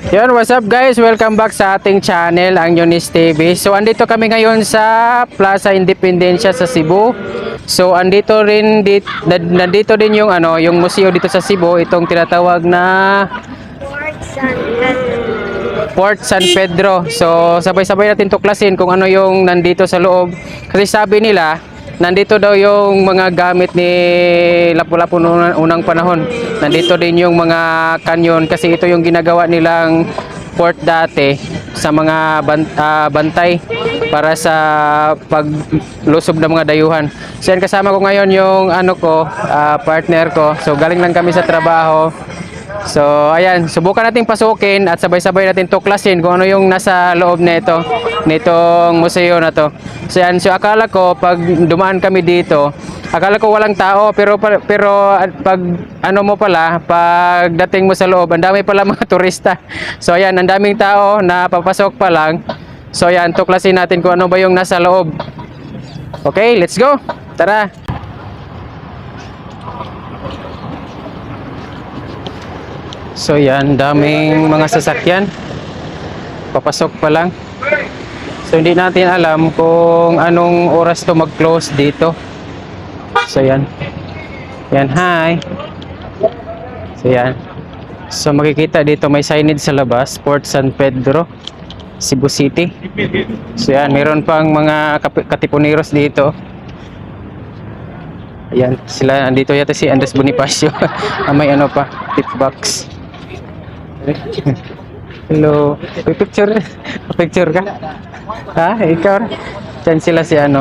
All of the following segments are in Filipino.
Yun, what's up guys? Welcome back sa ating channel, ang Yunis TV. So, andito kami ngayon sa Plaza Independencia sa Cebu. So, nandito din yung yung museo dito sa Cebu, itong tinatawag na Fort San Pedro. So, sabay-sabay natin tuklasin kung ano yung nandito sa loob. Kasi sabi nila, nandito daw yung mga gamit ni Lapu-Lapu noong unang panahon. Nandito din yung mga kanyon kasi ito yung ginagawa nilang fort dati sa mga bantay para sa paglusob ng mga dayuhan. So yan, kasama ko ngayon yung partner ko. So galing lang kami sa trabaho. So ayan, subukan nating pasukin at sabay-sabay natin tuklasin kung ano yung nasa loob nitong museo na to. So yan, so akala ko pag dumaan kami dito, akala ko walang tao, pero pag pagdating mo sa loob, ang dami pala mga turista. So ayan, ang daming tao na papasok pa lang. So ayan, tuklasin natin kung ano ba yung nasa loob. Okay, let's go. Tara. So yan, daming mga sasakyan. Papasok pa lang. So hindi natin alam kung anong oras to mag-close dito. So yan. Yan, hi. So yan. So makikita dito may signage sa labas, Fort San Pedro, Cebu City. So yan, meron pang mga katipuneros dito. Ayan, sila andito yata si Andres Bonifacio. May pa, tip box. Hello. May picture. Picture ka? Ha? Ikaw? Diyan sila si Ha?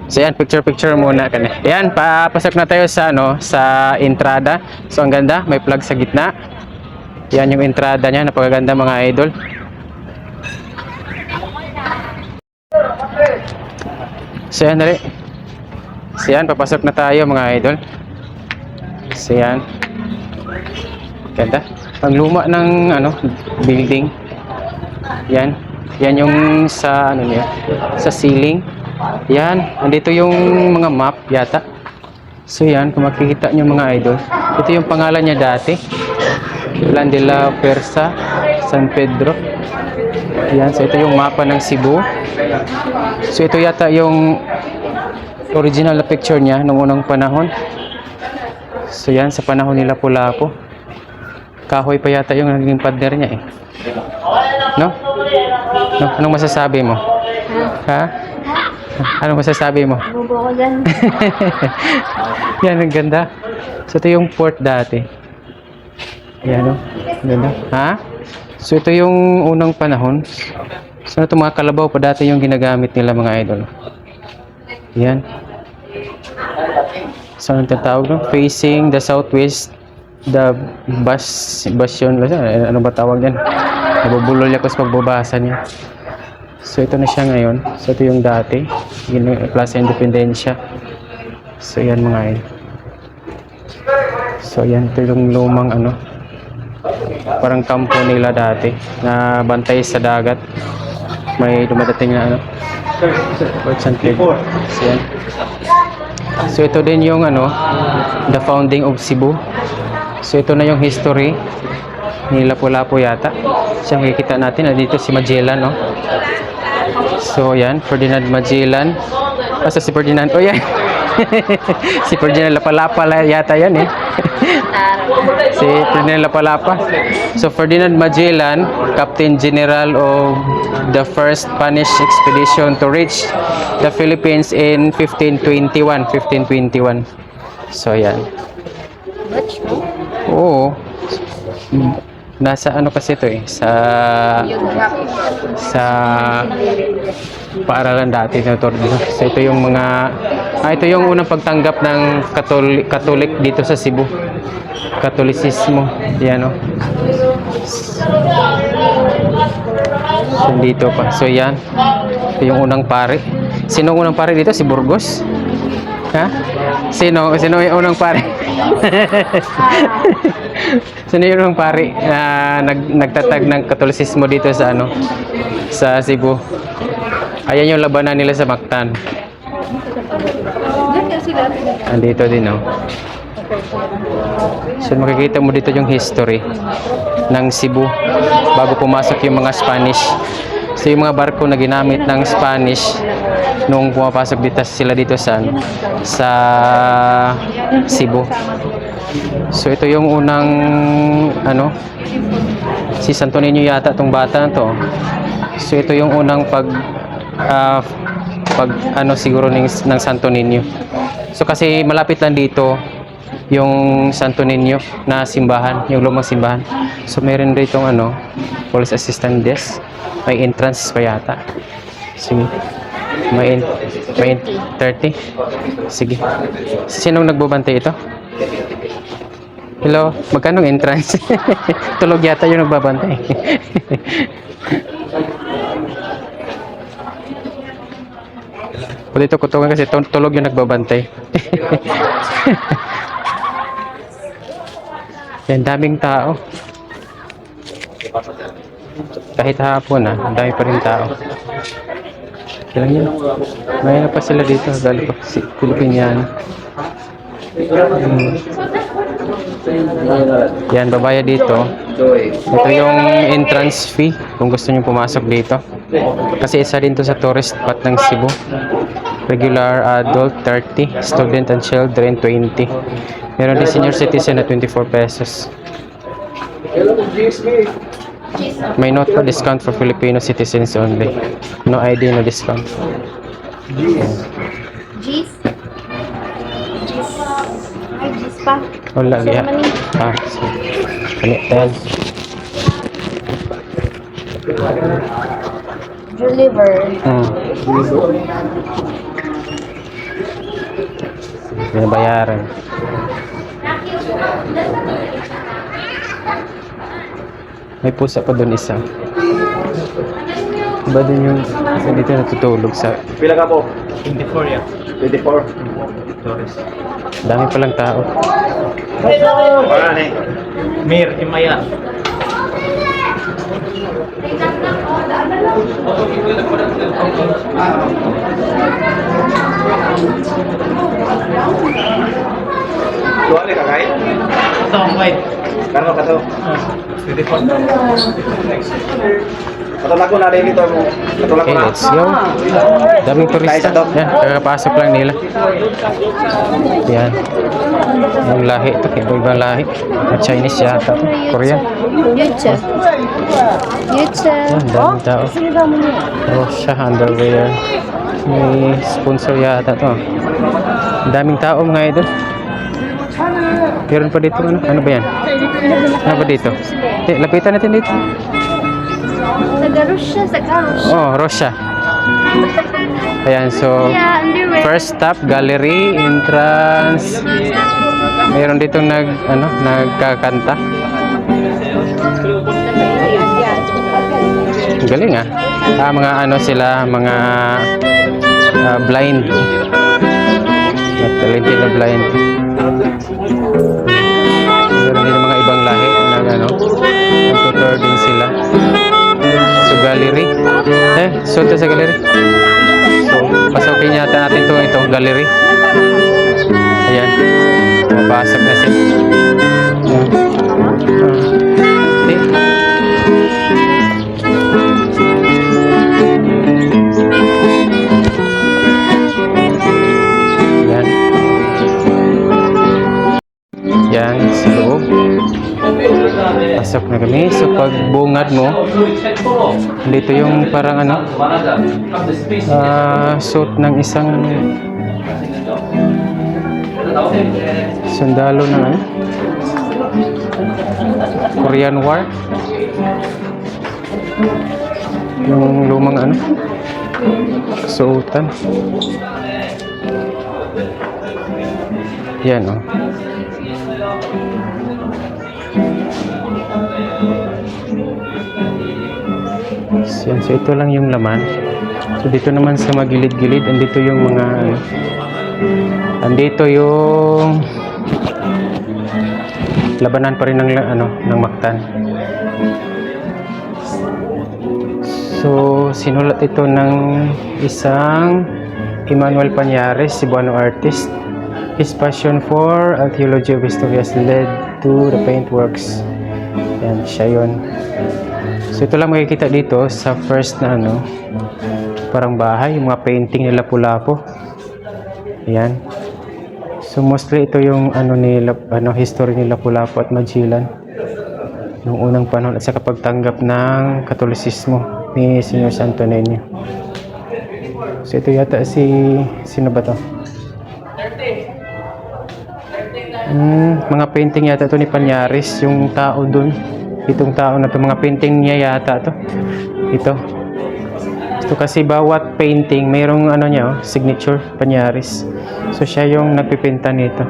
So yan, picture muna kani. Yan, papasok na tayo sa sa entrada. So ang ganda, may plug sa gitna. Yan yung entrada niya, napakaganda mga idol. So yan, dali. So yan, papasok na tayo mga idol. So yan. Ganda. Ang luma ng building. Yan. Yan yung sa niya, sa ceiling. Yan, andito yung mga map yata. So yan, kung makikita nyo mga idol, ito yung pangalan niya dati. Plan de la Persa, San Pedro. Yan, so ito yung mapa ng Cebu. So ito yata yung original na picture niya noong unang panahon. So yan, sa panahon nila Lapu-Lapu. Kahoy pa yata yung naging partner niya eh. No? No? Anong masasabi mo? Ha? Anong masasabi mo? Bubo ko dyan. Yan, ang ganda. So ito yung port dati. Yan o. Ang ganda. Ha? So ito yung unang panahon. So ito mga kalabaw pa dati yung ginagamit nila mga idol. Yan. So anong tatawag no? Facing the southwest, the bastion, ano ba tawag yan? Nabubulol ako sa pagbabasa niya. So ito na siya ngayon. So ito yung dati, Plaza Independencia. So yan mga idol. So yan, ito yung lumang parang kampo nila dati na bantay sa dagat. May dumadating na Fort San Pedro. So yan. So ito din yung the founding of Cebu. So ito na yung history ni Lapu-Lapu yata. Siya makikita natin, dito si Magellan, no? So yan, Ferdinand Magellan. Asa si Ferdinand? Oh yan. Si Ferdinand Lapalapa yata yan eh. Si Ferdinand Lapalapa. So Ferdinand Magellan, Captain General of the first Spanish expedition to reach the Philippines in 1521. So yan. Oo. Nasa kasi ito eh, sa paaralan dati na ito. So ito yung ito yung unang pagtanggap ng Katolik dito sa Cebu. Katolisismo. Yan o. So dito pa. So yan. Ito yung unang pare. Sino unang pare dito? Si Burgos? Ha? Sino yung unang pare? Sino yung unang pare na nagtatag ng Katolisismo dito sa sa Cebu? Ayan yung labanan nila sa Mactan. Andito din So makikita mo dito yung history ng Cebu bago pumasok yung mga Spanish. So yung mga barko na ginamit ng Spanish nung pumapasok dito sila dito sa Cebu. So ito yung unang ano, si Santo Niño yata tong bata na to. So ito yung unang pag ano siguro ng Santo Niño. So kasi malapit lang dito yung Santo Niño na simbahan, yung lumang simbahan. So meron dito ano, police assistant desk. May entrance pa yata. Sige. May 30. Sige. Sinong nagbabantay ito? Hello, magkano entrance? Tulog yata yung nagbabantay. Dito kutungan kasi tulog yung nagbabantay. Yan, daming tao. Kahit hapon ang dami pa rin tao. Kailan yun? Ngayon pa sila dito. Dali pa si Pilipinian. Yan, babaya dito. Ito yung entrance fee kung gusto nyo pumasok dito. Kasi isa din to sa tourist spot ng Cebu. Regular adult 30, student and children 20. Meron din senior citizen na 24 pesos. May note pa discount for Filipino citizens only. No ID, no discount. G's? Ay, G's pa. Wala, So, yeah. mani. So, kanitan. Deliver. Binabayaran. May pusa pa doon isa. Iba din yung dito natutulog sa... Pila ka po? 24 yan. 24. Dami palang tao. Parang eh. Mir, Imaya. Tuwali ka kahit? Ito ang white. Kano ka to? 24. Katulad ko na rin ito. Katulad ko Okay, na. let's go. Daming turista. Yan, kakapasok lang nila. Yan. Yung lahi ito, iba-ibang lahi. Chinese yata ito. Korean. YouTube. Yan, daming tao. Russia underwear. May sponsor yata ito. Daming tao mga idol. Meron pa dito ano? Ano ba yan? Ano ba dito? Lapitan natin dito. Sa Garusha. Oh, Russia. Ayan, so Yeah, underwear. first stop, gallery, entrance. Meron dito nagkakanta. Galing ah. Mga ano sila, mga blind. Talented na blind. Meron din mga ibang lahi na nagtutour din sila. So gallery. So ito sa gallery. So pasukin yata natin ito gallery. Ayan. Mapasok na siya. Yan. Yan sa loob. Pasok na kami. So pag bungad mo, dito yung parang suit ng isang sundalo ng Korean War. Yung lumang suotan. Yan oh. Yan, so ito lang yung laman. So dito naman sa magilid-gilid, andito yung mga andito yung labanan pa rin ng ng Mactan. So sinulat ito ng isang Emmanuel Pañares, Cebuano artist. His passion for archaeology of history has led to the paintworks. Yan, siya yun. So ito lang makikita dito sa first na ano, parang bahay, yung mga painting nila Lapu-Lapu. Yan. So mostly ito yung ano nila, ano history ni Lapu-Lapu at Magellan nung unang panahon at sa pagtanggap ng Katolisismo ni Senyor Santo Niño. So ito yata sino ba to? Mga painting yata to ni Pañares, yung tao dun. Itong tao na to, mga painting niya yata to. Ito kasi bawat painting mayroong ano niya, signature Pañares. So siya yung nagpipinta nito.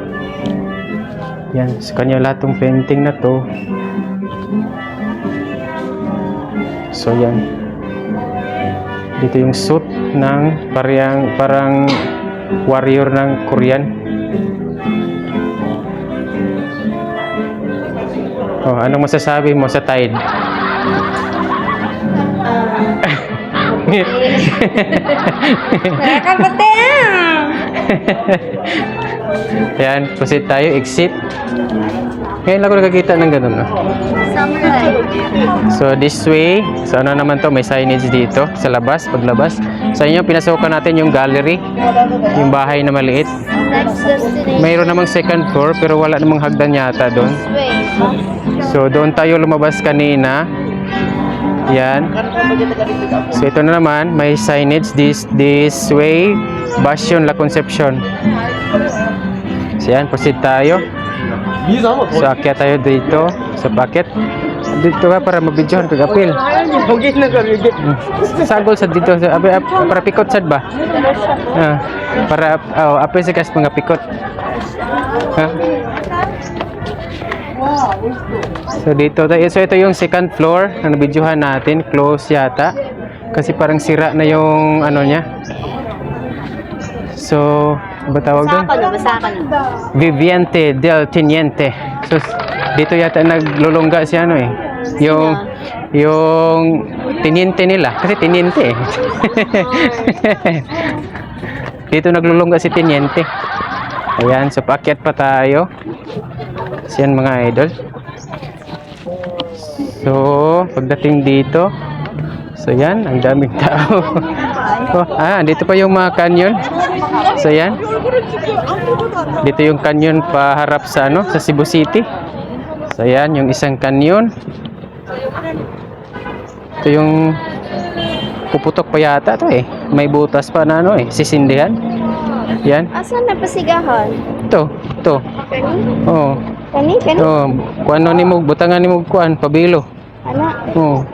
Yan, sa kanya lahat ng painting na to. So yan. Dito yung suit ng parang warrior ng Korean. Oh, anong masasabi mo sa Tide? Nakakabating! Yan, proceed tayo, exit. Ngayon lang ako nakakita ng ganun, no? Samurai. So this way, so ano naman to, may signage dito sa labas, paglabas. Sa inyo, pinasukan natin yung gallery, yung bahay na maliit. Next destination. Mayroon namang second floor, pero wala namang hagdan yata doon. Wait. So doon tayo lumabas kanina. Yan. So ito na naman, may signage this way, Bastion La Concepcion. So yan, proceed tayo. So akyat tayo dito sa packet. Dito ka para mabidyohan kag apil. Sagol sa dito sa para pikot sad ba? Para apil sa kas mga pikot. Ha? So dito tayo. So ito yung second floor na nabidyohan natin, close yata. Kasi parang sira na yung ano niya. So ba tawag doon? Basa ka na. Viviente del Teniente. So dito yata naglulungga si ano eh. Yung teniente nila kasi teniente eh. Dito naglulungga si teniente. Ayan, so paakyat pa tayo. Siyan mga idol. So pagdating dito, so yan, ang daming tao. Dito pa yung mga canyon. So yan. Dito yung canyon paharap sa ano, sa Cebu City. So yan, yung isang canyon. Ito yung puputok pa yata to eh. May butas pa na ano eh, sisindihan. Yan. Asan na pasigahan? Ito. Kani? Oh. Kani? Oh, kuano nimo, butangan nimo kuan, pabilo. Ana? Oh.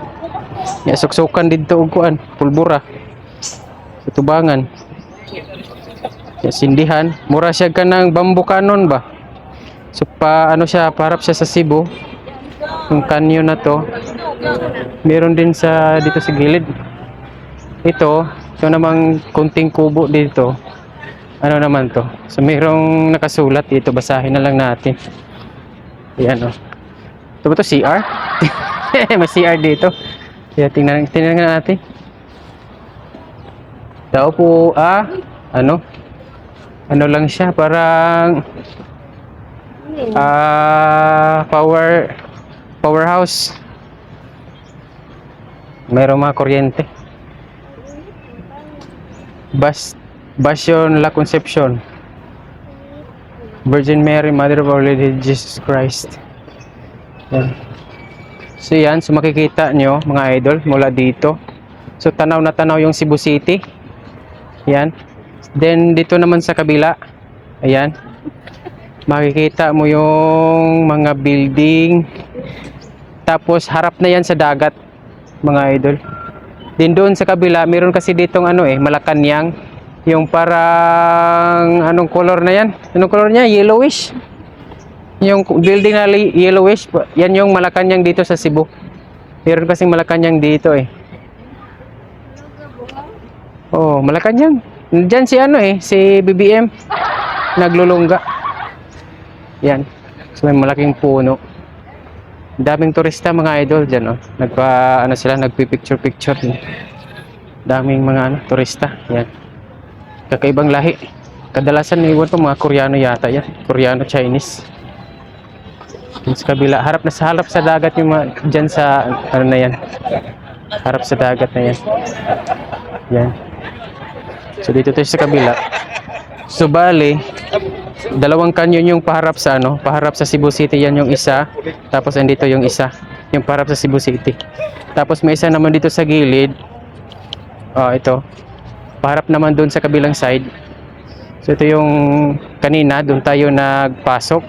Ya suksukan dito og kuan, pulbura. Sa tubangan. Ya sindihan, mura siya kanang bamboo cannon ba? So ano siya, paharap siya sa Cebu. Yung canyon na to. Meron din sa dito sa gilid. Ito namang kunting kubo dito. Ano naman to? So mayroong nakasulat dito, basahin na lang natin. Ayan oh. Ito ba to CR? May CR dito. Kaya tingnan natin. Daw po ano lang siya, parang powerhouse. Mayroong mga kuryente. Bastion La Concepcion, Virgin Mary, Mother of Our Lady Jesus Christ. Yan. So yan, so makikita nyo mga idol mula dito. So tanaw na tanaw yung Cebu City. Yan. Then dito naman sa kabila, ayan, makikita mo yung mga building. Tapos harap na yan sa dagat mga idol. Din doon sa kabila, meron kasi ditong ano eh, Malacanang. Yung parang anong color na yan? Anong color niya? Yellowish. Yung building na yellowish, yan yung Malacanang dito sa Cebu. Meron kasing Malacanang dito eh. Oh, Malacanang. Diyan si ano eh, si BBM naglulungga. Yan. So may malaking puno. Daming turista mga idol diyan oh. Nagpi-picture. Daming mga turista. Yan. Kakaibang lahi. Kadalasan iwan to mga Koreano yata yan. Koreano, Chinese. Yung sa kabila, harap sa dagat yung mga, dyan sa, ano na yan. Harap sa dagat na yan. Yan. So dito tayo sa kabila. So bali, dalawang kanyon yung paharap sa ano, paharap sa Cebu City, yan yung isa. Tapos andito yung isa, yung paharap sa Cebu City. Tapos may isa naman dito sa gilid. Ito. Paharap naman doon sa kabilang side. So ito yung kanina, doon tayo nagpasok.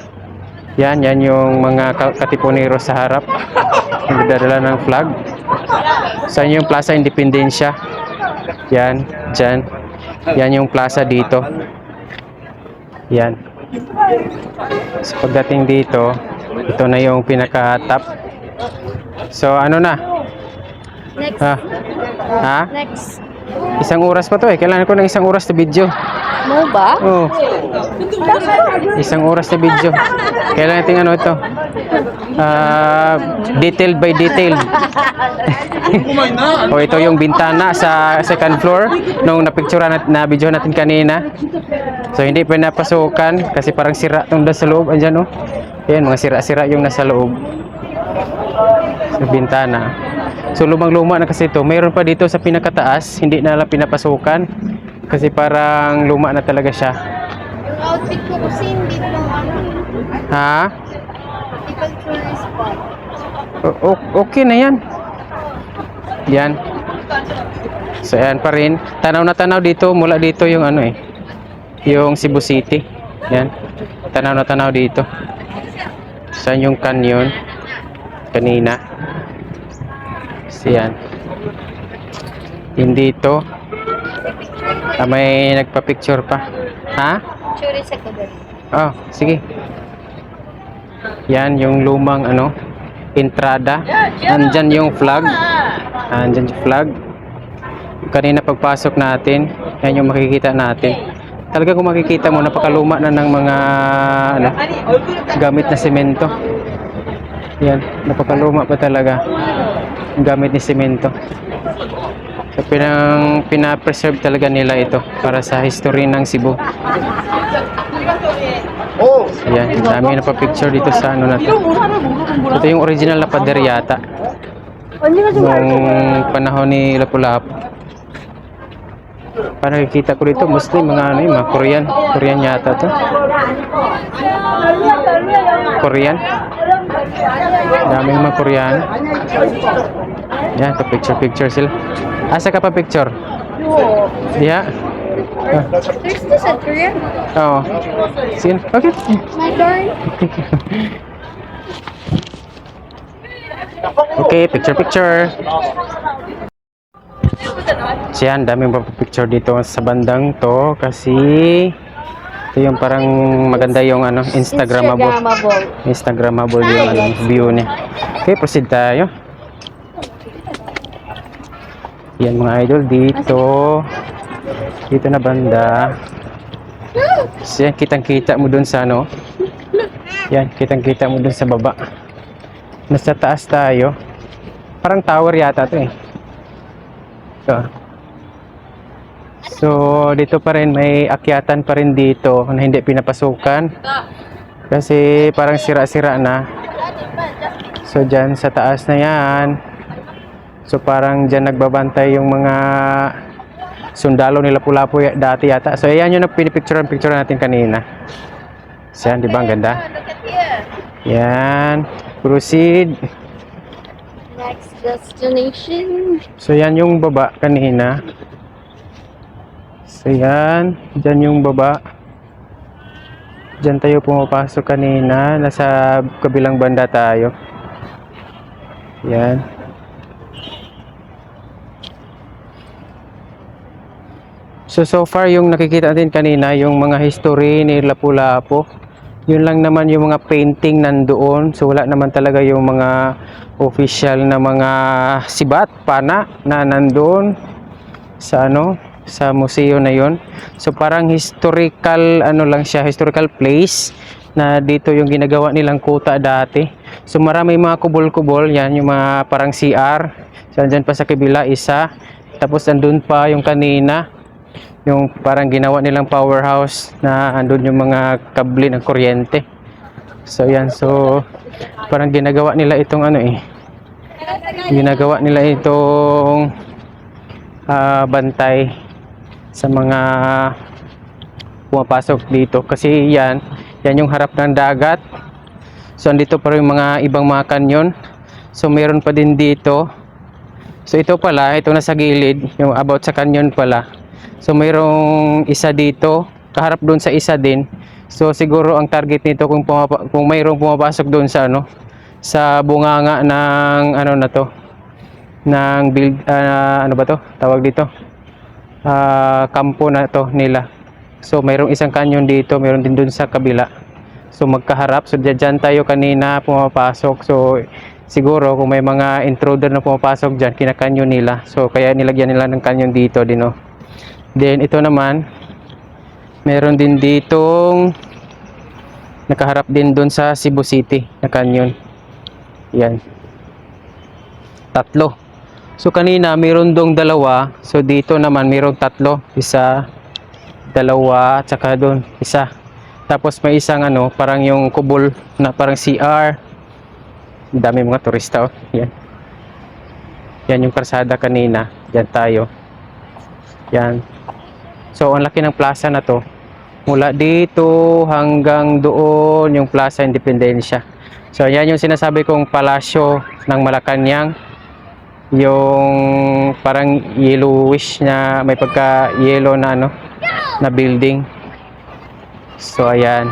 Yan yung mga katipunero sa harap. Nagdadala ng flag. Saan yung Plaza Independencia? Yan, dyan. Yan yung plaza dito. Yan. So pagdating dito, ito na yung pinaka-top. So ano na? Next. Ha? Next. Isang oras pa to eh. Kailangan ko ng isang oras na video. Mo ba? Oh. Isang oras na video. Kailangan natin ano ito. Detailed by detailed. O ito yung bintana sa second floor nung napicturean na video natin kanina. So hindi pa napasukan kasi parang sira tong sa loob. Andyan oh. Ayan, mga sira-sira yung nasa loob. Sa bintana. So lumang-luma na kasi ito. Mayroon pa dito sa pinakataas, hindi na lang pinapasukan kasi parang luma na talaga siya. Yung outfit ko kasi hindi lang ano. Ha? Typical tourist spot. Okay na yan. Yan. So ayan pa rin. Tanaw na tanaw dito. Mula dito yung ano eh. Yung Cebu City. Yan. Tanaw na tanaw dito. Saan yung canyon? Kanina. So yan. Yung dito. May nagpa-picture pa. Ha? Tourist sa gabi. Oh, sige. Yan yung lumang ano, entrada. Nandyan yung flag. Nandyan yung flag. Kanina pagpasok natin, yan yung makikita natin. Talaga kung makikita mo, napakaluma na ng mga ano, gamit na semento. Yan, napakaluma pa talaga. Gamit ni semento. So pina-preserve talaga nila ito para sa history ng Cebu. Oh! Ayan, dami na pa-picture dito sa ano natin. Ito yung original na pader yata. Nung panahon ni Lapu-Lapu. Para nakikita ko dito, mostly mga ano yung mga Korean. Korean yata to. Korean. Daming mga Korean. Yan, pa-picture sila. Asa ka pa-picture? Diha? There's this at Korea. Oo. Sige, okay. My turn. Okay, picture. Siyan, daming picture dito sa bandang to kasi ito yung parang maganda yung ano, Instagrammable yung ano, view niya. Okay, proceed tayo. Yan mga idol dito na banda. Siyan, kitang-kita mo dun sa ano. Yan, kitang-kita mo dun sa baba. Nasa taas tayo. Parang tower yata to eh. So, dito pa rin may akyatan pa rin dito na hindi pinapasukan. Kasi parang sira-sira na. So, dyan sa taas na yan. So, parang dyan nagbabantay yung mga sundalo nila Lapu-Lapu dati yata. So, ayan yung pinipicture natin kanina. So, yan, di ba? Ang ganda. Yan. Proceed. Next destination. So, yan yung baba kanina. So, yan. Dyan yung baba. Dyan tayo pumapasok kanina. Nasa kabilang banda tayo. Yan. So far yung nakikita natin kanina, yung mga history ni Lapu-Lapu. Yun lang naman yung mga painting nandoon. So wala naman talaga yung mga official na mga sibat, pana na nandoon sa ano, sa museo na yon. So parang historical ano lang siya, historical place na dito yung ginagawa nilang kuta dati. So marami mga kubol-kubol, yan yung mga parang CR. So andyan pa sa kabila isa. Tapos andun pa yung kanina. Yung parang ginawa nilang powerhouse na andun yung mga kable ng kuryente. So yan, so parang ginagawa nila itong ano eh. Ginagawa nila itong bantay sa mga pumapasok dito kasi yan yung harap ng dagat. So andito pa rin yung mga ibang mga kanyon. So meron pa din dito. So ito pala, ito na sa gilid, yung about sa kanyon pala. So mayroong isa dito, kaharap doon sa isa din. So siguro ang target nito kung mayroong pumapasok doon sa ano, sa bunganga ng ano na to, ng build ano ba to? Tawag dito. Kampo na to nila. So mayroong isang kanyon dito, mayroon din doon sa kabila. So magkaharap. So diyan tayo kanina pumapasok. So siguro kung may mga intruder na pumapasok diyan, kinakanyon nila. So kaya nilagyan nila ng kanyon dito din, no. Then ito naman, meron din ditong nakaharap din doon sa Cebu City na kanyon. Yan. 3. So kanina meron dong 2. So dito naman meron 3. Isa, 2, at saka doon isa. Tapos may isang ano, parang yung kubol na parang CR. Dami mga turista, oh. Yan. Yan yung kalsada kanina. Yan tayo. Yan. So ang laki ng plaza na to. Mula dito hanggang doon yung Plaza Independencia. So yan yung sinasabi kong palasyo ng Malacanang. Yung parang yellowish na may pagka yellow na ano, na building. So ayan,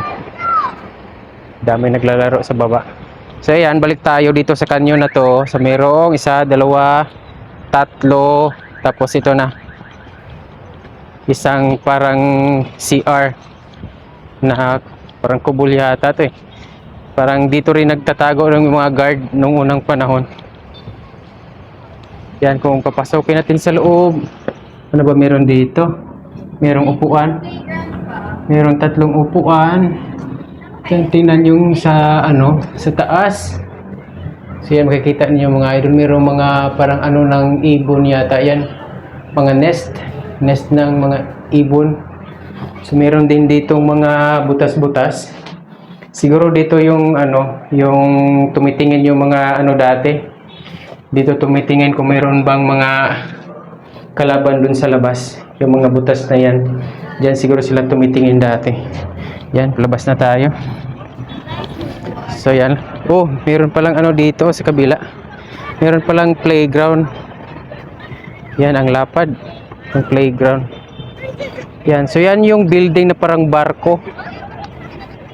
dami naglalaro sa baba. So ayan, balik tayo dito sa kanyon na to. So mayroong 1, 2, 3, tapos ito na isang parang CR na parang kubol yata to eh. Parang dito rin nagtatago ng mga guard nung unang panahon. Yan, kung papasokin natin sa loob, ano ba meron dito? Merong upuan. Merong 3 upuan. Tingnan yung sa ano, sa taas. So yan, makikita niyo mga idol, merong mga parang ano ng ibon yata yan. Mga nest ng mga ibon. So meron din ditong mga butas-butas. Siguro dito yung ano, yung tumitingin yung mga ano dati. Dito tumitingin kung mayroon bang mga kalaban dun sa labas. Yung mga butas na yan. Diyan siguro sila tumitingin dati. Yan, labas na tayo. So yan. Oh, meron palang ano dito sa kabila. Meron palang playground. Yan, ang lapad. Ang playground. Yan. So yan yung building na parang barko.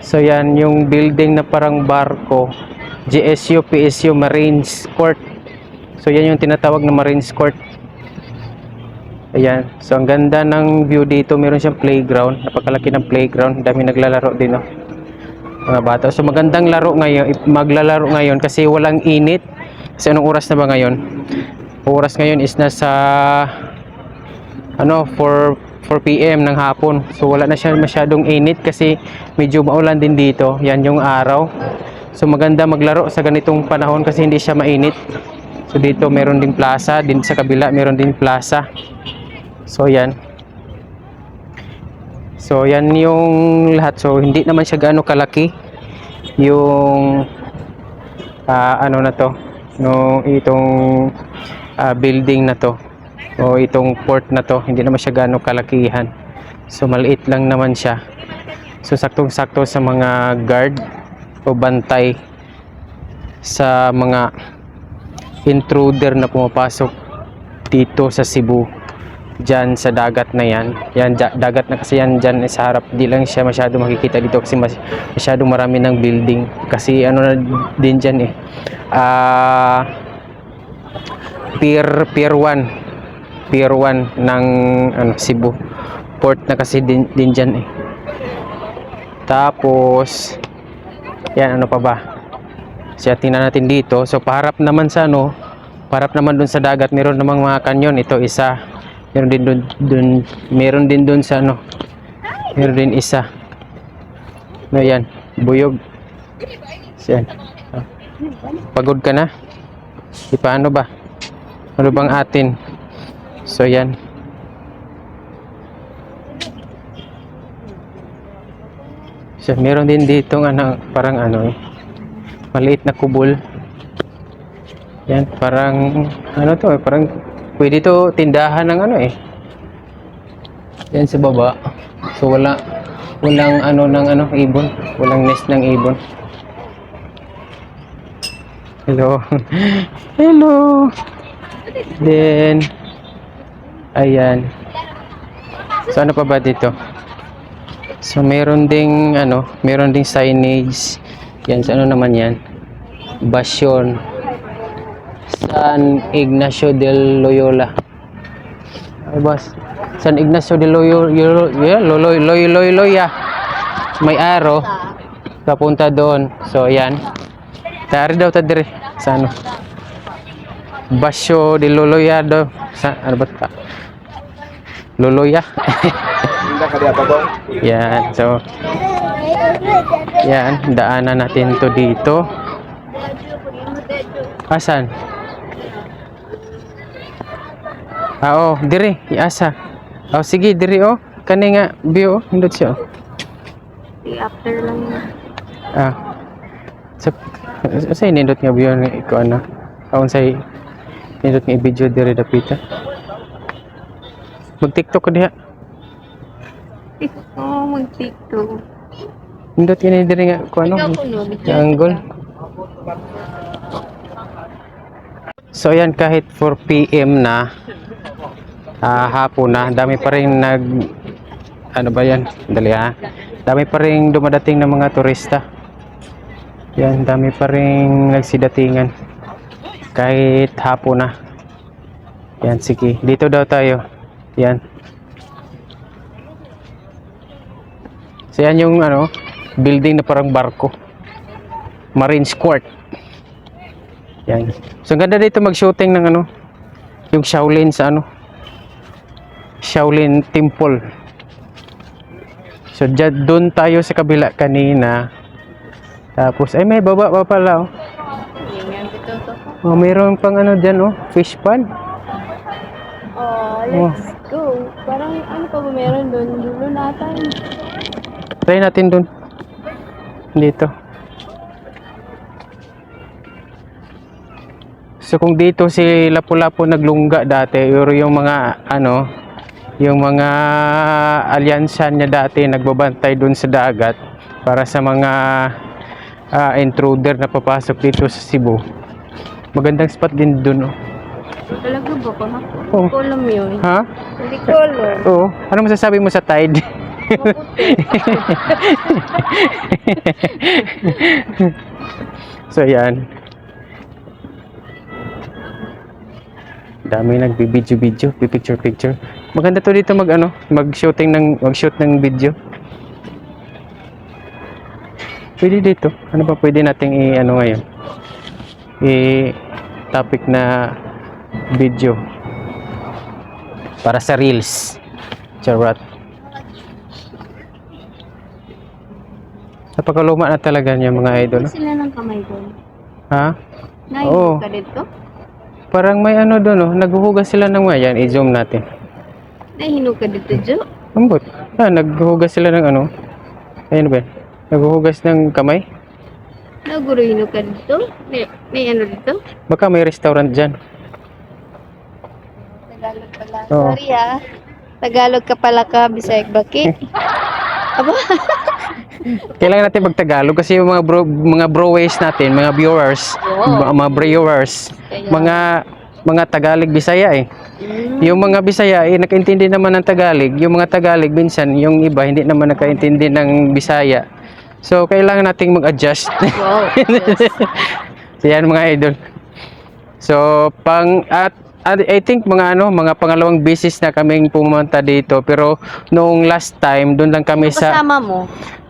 So yan yung building na parang barko. GSU, PSU, Marines Court. So yan yung tinatawag na Marines Court. Ayan. So ang ganda ng view dito. Meron siyang playground. Napakalaki ng playground. Dami naglalaro din, no? Mga bata. So magandang laro ngayon. Maglalaro ngayon kasi walang init. Kasi anong oras na ba ngayon? Oras ngayon is nasa ano, 4 PM ng hapon. So wala na siya masyadong init kasi medyo maulan din dito. Yan yung araw. So maganda maglaro sa ganitong panahon kasi hindi siya mainit. So dito meron din plaza, din sa kabila meron din plaza. So yan. So yan yung lahat. So hindi naman siya gaano kalaki yung ano na to, no, itong building na to o itong port na to. Hindi naman siya gaano kalakihan. So maliit lang naman siya. So saktong-sakto sa mga guard o bantay sa mga intruder na pumapasok dito sa Cebu, dyan sa dagat na yan. Yan, dagat na kasi yan dyan sa harap. Di lang siya masyado makikita dito kasi masyado marami ng building. Kasi ano na din dyan eh, Pier 1 ng ano, Cebu port na kasi din dyan eh. Tapos yan, ano pa ba? So tingnan natin dito. So paharap naman sa ano, paharap naman dun sa dagat, meron namang mga kanyon. Ito isa. Meron din dun, meron din dun sa ano. Meron din isa. No, yan, buyog. So, yan. Pagod ka na? Di paano ba? Ano bang atin? So yan. So, meron din dito parang ano maliit na kubol. Yan, parang ano to parang pwede to tindahan ng ano Yan sa baba. So walang ibon, walang nest ng ibon. Hello. Hello. Then ayan. So ano pa ba dito? So meron ding signage. Yan, sa ano naman yan? Basyon San Ignacio del Loyola. Ay boss. San Ignacio del Loyola. May araw papunta doon. So ayan. Tari daw ta dire sa ano. Basyo de Loloya do. Sa ano ba ta? Loloya. Hindi ka diya babong. Yan. So yan, daanan natin to dito. Asan? Dire, iasa. Sige, dire Kani nga view hindot siya. After lang yun. Sa nindot nga view ni ko ana. Say nindot nga video dire dapita. Mag-TikTok ko diha. Mag-TikTok. Nindot nga dire nga ko angle. So yan, kahit 4 PM na hapon na, dami pa rin ano ba yan? Dali dami pa rin dumadating ng mga turista. Yan, dami pa rin nagsidatingan kahit hapon na. Yan, sige. Dito daw tayo. Yan. So yan yung building na parang barko. Marine Court. Yan. So ganda dito mag-shooting ng yung Shaolin sa Shaolin Temple. So doon tayo sa kabila kanina. Tapos ay may baba pa pala mayroon pang diyan fish pond. Let's go. Parang ano pa ba meron doon? Dulo natin. Try natin doon. Dito. So kung dito si Lapu-Lapu naglungga dati, yung mga yung mga alyansa niya dati nagbabantay dun sa dagat para sa mga intruder na papasok dito sa Cebu. Magandang spot din dun. Talaga ba pa? Oh. Hindi ko alam yun. Ha? Hindi ko alam. Oo. Ano masasabi mo sa tide? So yan. Dami nagbibidyo-video, picture-picture. Maganda to dito mag-shoot ng video. Pwede dito. Ano pa pwede nating ngayon? Topic na video para sa reels. Charot. Napakaluma na talaga niya mga idol. Sila ng kamay doon. Ha? Nahin ka dito? Parang may doon naghuhugas sila ng yan. I-zoom natin. Nahinog ka dito, Jo? Ambot. Naghuhugas sila ng ayun ba? Naghuhugas ng kamay? Naguro hinog ka dito? May dito? Baka may restaurant dyan. Tagalog pala. Oo. Sorry Tagalog ka pala ka, Bisayag bakit? Aba? Kailangan natin magtagalog kasi yung mga broways natin, mga viewers, mga viewers, mga Tagalog Bisaya Yung mga Bisaya nakaintindi naman ng Tagalog, yung mga Tagalog minsan yung iba hindi naman nakaintindi ng Bisaya. So kailangan nating mag-adjust. Wow. So yan mga idol. So I think mga pangalawang beses na kaming pumunta dito, pero noong last time doon lang kami Kasama mo?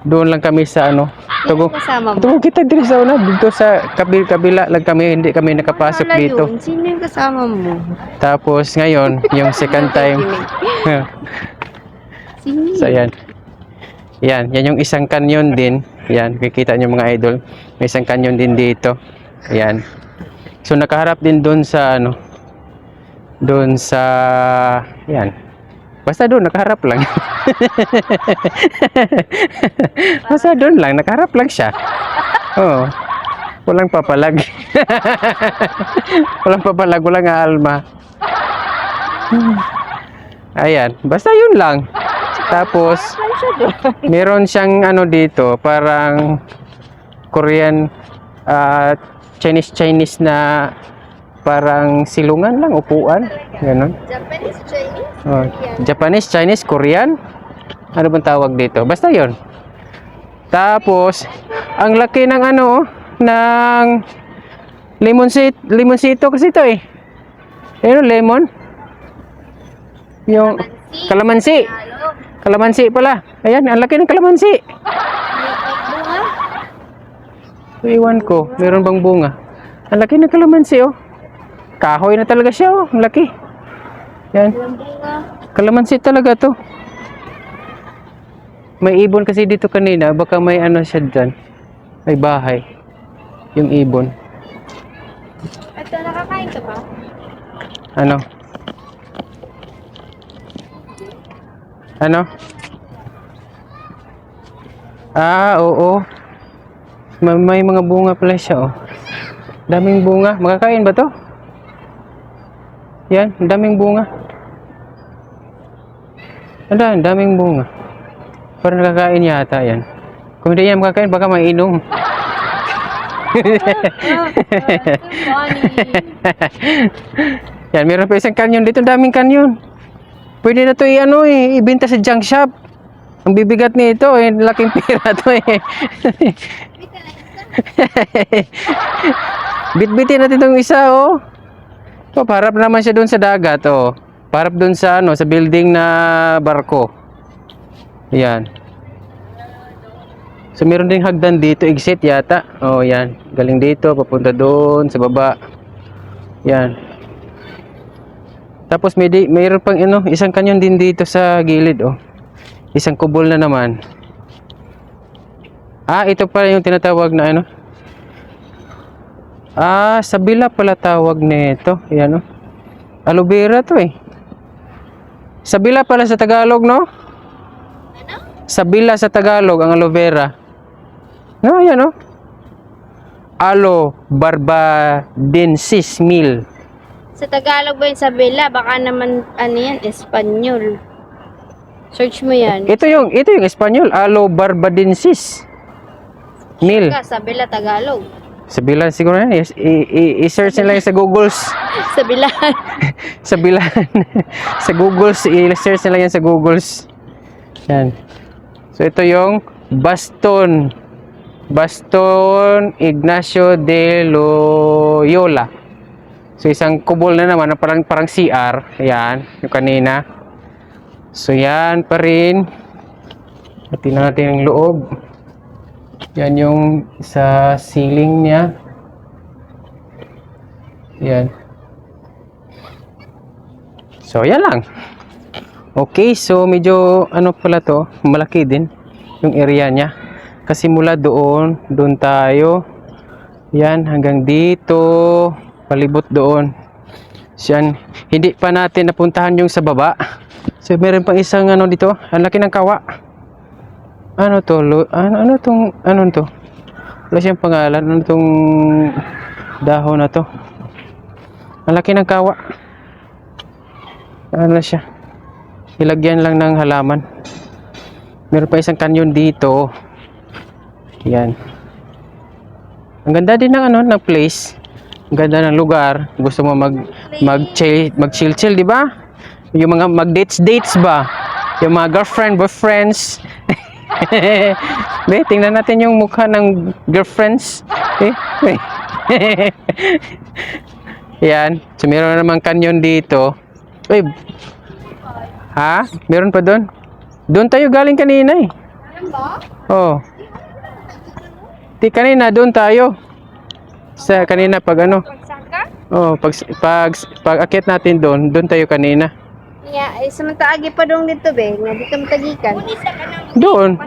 doon lang kami sa Kasama mo? Tugo kita dito sa dito sa kabila lang kami, hindi kami nakapasok Wala dito. yun. Sino yung kasama mo? Tapos ngayon, yung second time. Sino? So yan. Yan yung isang canyon din. Yan, kikita niyo mga idol. May isang canyon din dito. Yan. So nakaharap din doon sa doon sa yan. Basta doon nakaharap lang. Basta doon lang, nakaharap lang siya. Oo. Walang papalag. Walang papalag, walang alma. Ayan, basta yun lang. Tapos, meron siyang ano dito, parang Korean, Chinese na parang silungan lang, upuan. Ganon. Japanese, Chinese. Oh, Japanese, Chinese, Korean. Ano bang tawag dito? Basta yon. Tapos, ang laki ng ano, ng limonsito kasi ito eh. Ano, lemon? Yung kalamansi. Kalamansi pala. Ayan, ang laki ng kalamansi. Bunga. Iwan ko, meron bang bunga? Ang laki ng kalamansi oh. Kahoy na talaga siya oh, ang laki. Yan. Bunga. Kalamansi talaga to. May ibon kasi dito kanina, baka may ano siya dyan. May bahay. Yung ibon. Ito, nakakain ka ba? Ano? Ano? Oo. May mga bunga pala siya oh. Daming bunga. Makakain ba to? Yan, daming bunga. Daming bunga. Parang nakakain yata yan. Kung hindi yan makakain, baka mainom. Yan, meron pa isang kanyon dito. Daming kanyon. Pwede na to ibenta sa junk shop. Ang bibigat nito laking pera to Bitbitin natin itong isa oh. So, parap naman siya doon sa dagat oh. Parap doon sa sa building na barko. Yan. So meron ding hagdan dito, exit yata. Oh, yan. Galing dito, papunta doon sa baba. Yan. Tapos mayroon pang isang kanyon din dito sa gilid oh. Isang kubol na naman. Ito pala yung tinatawag na sabila pala tawag nito. Ayan oh. Aloe vera to eh. Sabila pala sa Tagalog, no? Sabila sa Tagalog ang aloe vera. No, ayan oh. Aloe barbadensis Mill. Sa Tagalog ba yung sabila? Baka naman, yan, Espanyol. Search mo yan. Ito yung Espanyol, Aloe barbadensis Mill. Sabila, Tagalog. Sabila siguro yan. I-search nila sa Google. Sabila. Sabila. Sa Google, i-search nila yan sa Google. Yan. So ito yung Baston Ignacio de Loyola. So isang kubol na naman na parang CR. Ayan, yung kanina. So yan pa rin. Tingnan natin yung loob. Yan yung sa ceiling niya. Yan. So yan lang. Okay, so medyo pala to, malaki din yung area niya. Kasi mula doon tayo. Yan, hanggang dito. Palibot doon. So yan, hindi pa natin napuntahan yung sa baba. So meron pang isang dito, ang laki ng kawa. Ano to? Ano to? Wala siyang pangalan. Ano tong dahon na to? Ang laki ng kawa. Ano siya? Ilagyan lang ng halaman. Meron pa isang kanyon dito. Yan. Ang ganda din ng ng place. Ang ganda ng lugar. Gusto mo mag-chill, di ba? Yung mga mag-dates ba? Yung mga girlfriend, boyfriends. Tingnan natin yung mukha ng girlfriends. Yan. So, meron naman kanyon dito. Ha? Meron pa doon? Doon tayo galing kanina eh. Oh. Kanina doon tayo. Sa kanina pag Oh, pag akit natin doon tayo kanina. Samantaagi pa dong dito be, nga dito matagikan. Doon.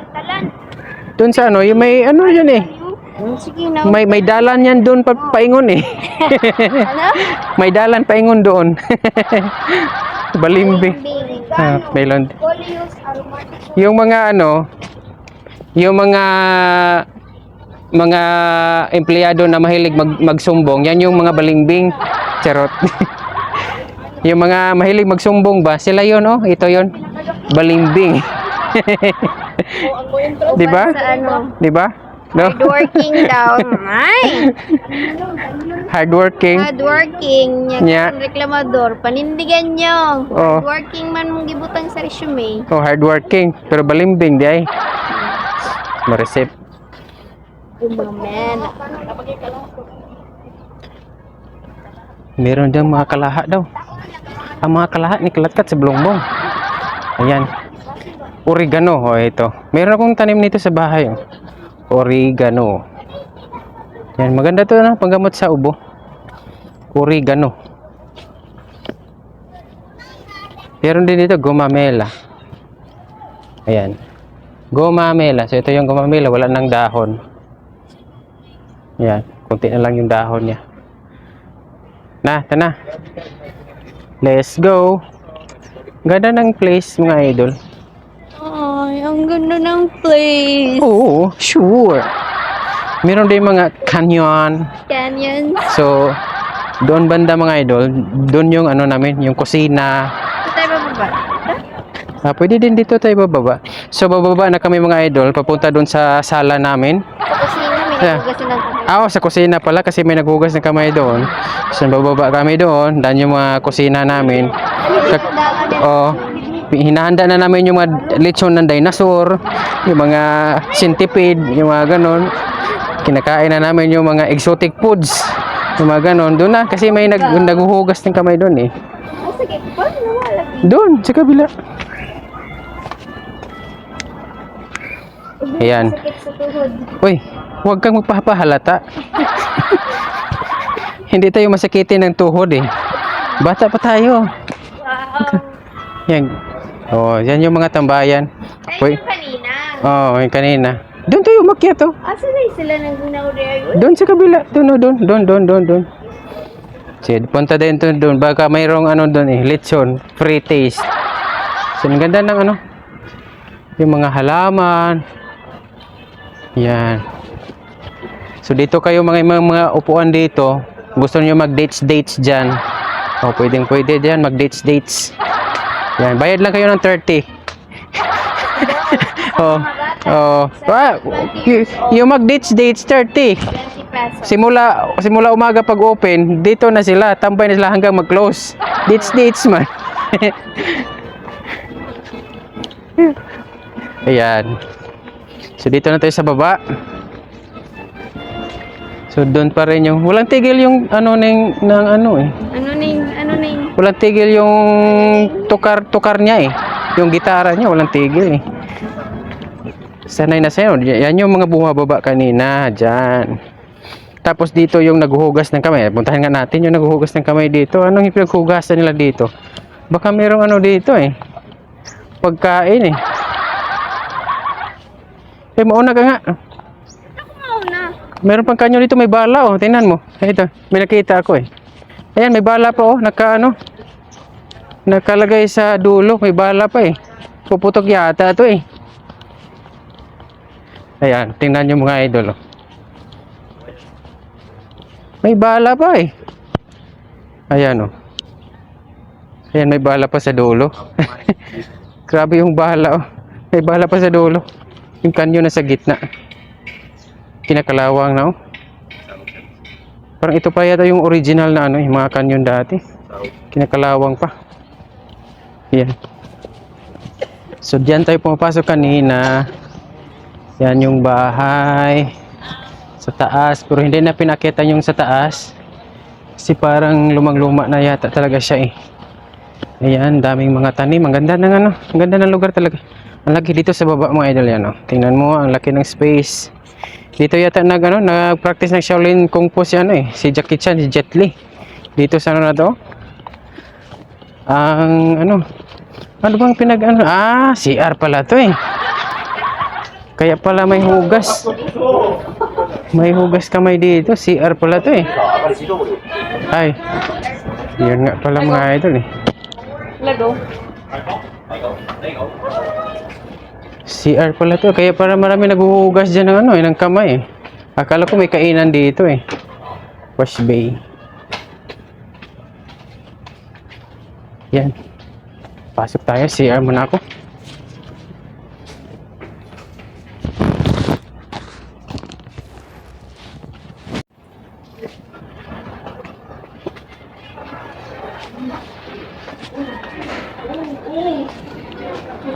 Doon sa yung may yun eh. Sige na. May dalan yan doon paingon eh. Ano? May dalan paingon doon. Balimbing. Melon. Coleus aromatic. Yung mga ano, yung mga empleyado na mahilig magsumbong, yan yung mga balimbing. Charot. Yung mga mahilig magsumbong ba, sila yun, oh. Ito yun. Balimbing. Di ba? Sa ano, Di ba? No? hardworking daw. Ay! Hardworking. Hardworking. Nya. Yan, reklamador. Panindigan nyo. Oh. Hardworking man mong gibutang sa resume. Oh, hardworking. Pero balimbing, di ay. Maresip. Umamen. Meron dyan mga kalaha daw. Ang mga kalaha ni kalatkat sa Blongbong. Ayan. Oregano. Oh, ito. Meron akong tanim nito sa bahay. Oh. Oregano. Yan, maganda to na panggamot sa ubo. Oregano. Meron din dito gumamela. Ayan. Gumamela. So ito yung gumamela, wala nang dahon. Ayan, konti na lang yung dahon niya. Na, tana. Let's go. Ganda ng place, mga idol. Ay, ang ganda ng place. Oo, sure. Meron din mga canyon. Canyons. So, doon banda mga idol, doon yung ano namin, yung kusina. Ito tayo bababa. Pwede din dito tayo bababa. So, bababa na kami mga idol, papunta doon sa sala namin. Sa kusina, may Yeah. nagugasin ng kamay. Sa kusina pala kasi may naghugas ng kamay doon. So, bababa kami doon, dan yung mga kusina namin. Hinahanda na namin yung mga lechon ng dinosaur, yung mga centipede, yung mga ganon. Kinakain na namin yung mga exotic foods, yung mga ganon. Doon na, kasi may naghuhugas ng kamay doon eh. Sige, paano nawala? Doon, sa kabila. Ayan. Sakit sa tuhod. Uy, huwag kang magpapahalata. Hindi tayo masakitin ng tuhod eh. Bata pa tayo. Wow. Yan. Yan yung mga tambayan. Ay, yung kanina. Yung kanina. Doon tayo umakyat oh. Sanay sila nang ginauri. Doon sa kabila. Doon. Sige, punta din doon. Baka mayroong ano doon eh. Lechon. Free taste. So, ang ganda ng ano. Yung mga halaman. Yan. So, dito kayo mga upuan dito. Gusto niyo mag-dates dyan. Pwede dyan. Mag-dates. Yan. Bayad lang kayo ng 30. Yung mag-dates 30. 20 pesos. Simula umaga pag open, dito na sila, tambay na sila hanggang mag-close. Dates man. Ayan. So dito na tayo sa baba. So doon pa rin yung walang tigil yung ano ng ano eh. Ano na yung Walang tigil yung tukar niya eh. Yung gitara niya walang tigil eh. Sanay na sa'yo. Yan yung mga bumababa kanina. Dyan. Tapos dito yung naghuhugas ng kamay. Puntahan nga natin yung naghuhugas ng kamay dito. Anong pinaghugasan nila dito? Baka mayroong ano dito eh. Pagkain eh. Mauna ka nga. mauna? Meron pang kanyo dito. May bala oh. Tingnan mo. Ito. May nakita ako eh. Ayan. May bala pa oh. Nakalagay sa dulo. May bala pa eh. Puputok yata ito eh. Ayan, tingnan nyo mga idol. May bala pa eh. Ayan oh. Ayan, may bala pa sa dulo. Grabe yung bala oh. May bala pa sa dulo. Yung kanyo na sa gitna. Kinakalawang na oh. Parang ito pa yata yung original na ano, yung mga kanyon dati. Kinakalawang pa. Ayan. So diyan tayo pumapasok kanina. Yan yung bahay sa taas, pero hindi na pinakita yung sa taas kasi parang lumang-luma na yata talaga siya eh. Ayan, daming mga tanim. Ang ganda ng ano, ang ganda ng lugar talaga. Ang laki dito sa baba mga idol yan oh. Tingnan mo, ang laki ng space. Dito yata nag-practice ng Shaolin Kung Fu si si Jackie Chan, si Jet Li. Dito sa ano na to? Ang ano bang CR pala to eh. Kaya pala may hugas. May hugas kamay dito. CR pala to eh. Ay. Yan nga pala mga idol eh. Lado. CR pala to. Kaya para marami naghuhugas dyan ng ano ng kamay eh. Akala ko may kainan dito eh. Wash bay. Yan. Pasok tayo. CR muna ako.